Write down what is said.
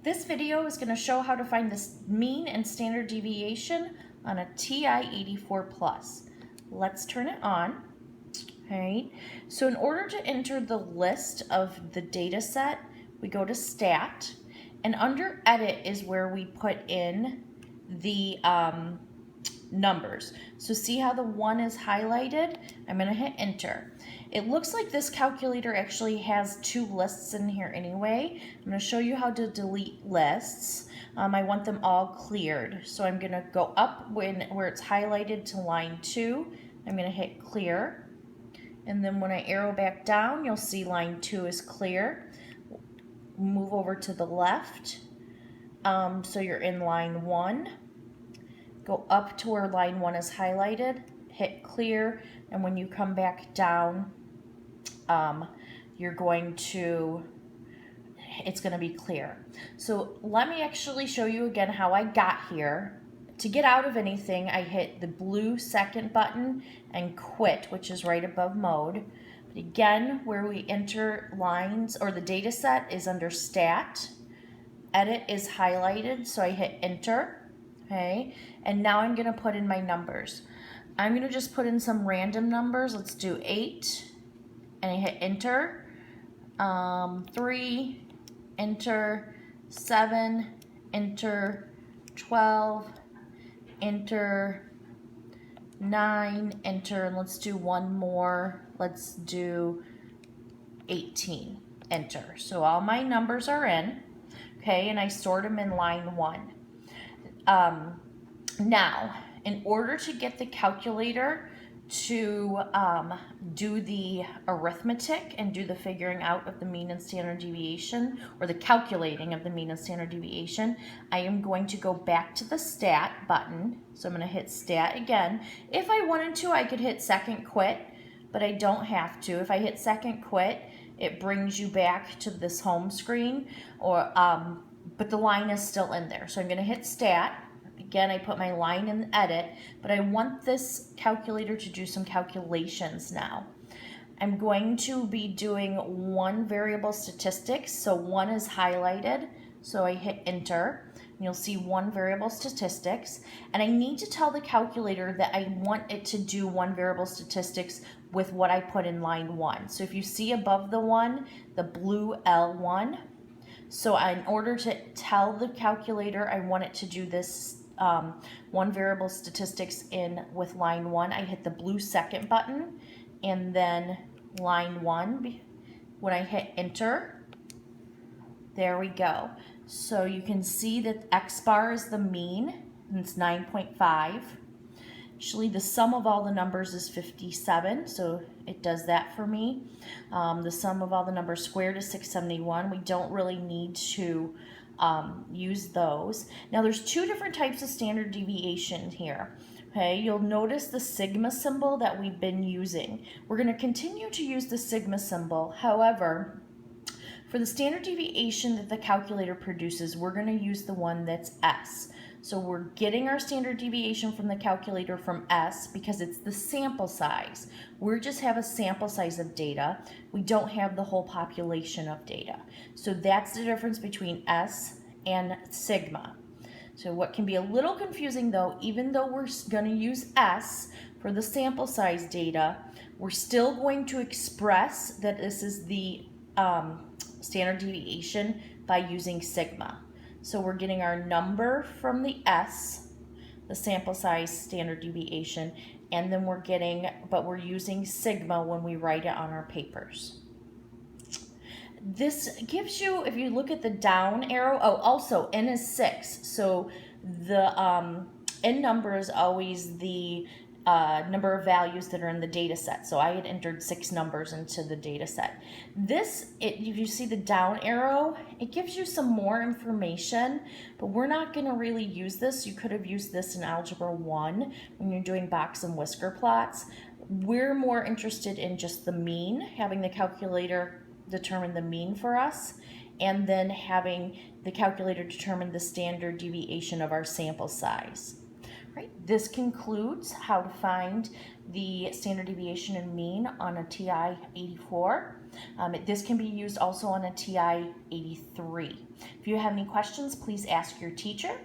This video is going to show how to find the mean and standard deviation on a TI-84 Plus. Let's turn it on. All right. So in order to enter the list of the data set, we go to Stat, and under Edit is where we put in the numbers. So see how the 1 is highlighted? I'm going to hit Enter. It looks like this calculator actually has 2 lists in here anyway. I'm going to show you how to delete lists. I want them all cleared. So I'm going to go up where it's highlighted to line 2. I'm going to hit Clear. And then when I arrow back down, you'll see line 2 is clear. Move over to the left. So you're in line 1. Go up to where line 1 is highlighted, hit Clear, and when you come back down, it's going to be clear. So let me actually show you again how I got here. To get out of anything, I hit the blue second button and quit, which is right above mode. But again, where we enter lines or the data set is under Stat. Edit is highlighted, so I hit Enter. Okay, and now I'm going to put in my numbers. I'm going to just put in some random numbers. Let's do 8, and I hit Enter. 3, Enter. 7, Enter. 12, Enter. 9, Enter. And let's do one more. Let's do 18, Enter. So all my numbers are in, okay, and I sort them in line 1. Now, in order to get the calculator to do the arithmetic and do the figuring out of the mean and standard deviation, or the calculating of the mean and standard deviation, I am going to go back to the Stat button. So I'm going to hit Stat again. If I wanted to, I could hit second quit, but I don't have to. If I hit second quit, it brings you back to this home screen, or but the line is still in there. So I'm going to hit Stat. Again, I put my line in Edit, but I want this calculator to do some calculations now. I'm going to be doing one variable statistics. So 1 is highlighted. So I hit Enter. And you'll see one variable statistics. And I need to tell the calculator that I want it to do one variable statistics with what I put in line 1. So if you see above the 1, the blue L1, so in order to tell the calculator I want it to do this one variable statistics in with line 1, I hit the blue second button, and then line 1, when I hit Enter, there we go. So you can see that X bar is the mean, and it's 9.5. Actually, the sum of all the numbers is 57, so it does that for me. The sum of all the numbers squared is 671. We don't really need to use those. Now, there's 2 different types of standard deviation here. Okay, you'll notice the sigma symbol that we've been using. We're going to continue to use the sigma symbol. However, for the standard deviation that the calculator produces, we're going to use the one that's S. So we're getting our standard deviation from the calculator from S because it's the sample size. We just have a sample size of data. We don't have the whole population of data. So that's the difference between S and sigma. So what can be a little confusing though, even though we're going to use S for the sample size data, we're still going to express that this is the standard deviation by using sigma. So we're getting our number from the S, the sample size standard deviation, and then we're using sigma when we write it on our papers. This gives you, if you look at the down arrow, also N is 6. So the N number is always the number of values that are in the data set. So I had entered 6 numbers into the data set. If you see the down arrow, it gives you some more information, but we're not going to really use this. You could have used this in Algebra 1 when you're doing box and whisker plots. We're more interested in just the mean, having the calculator determine the mean for us, and then having the calculator determine the standard deviation of our sample size. Right. This concludes how to find the standard deviation and mean on a TI 84. This can be used also on a TI 83. If you have any questions, please ask your teacher.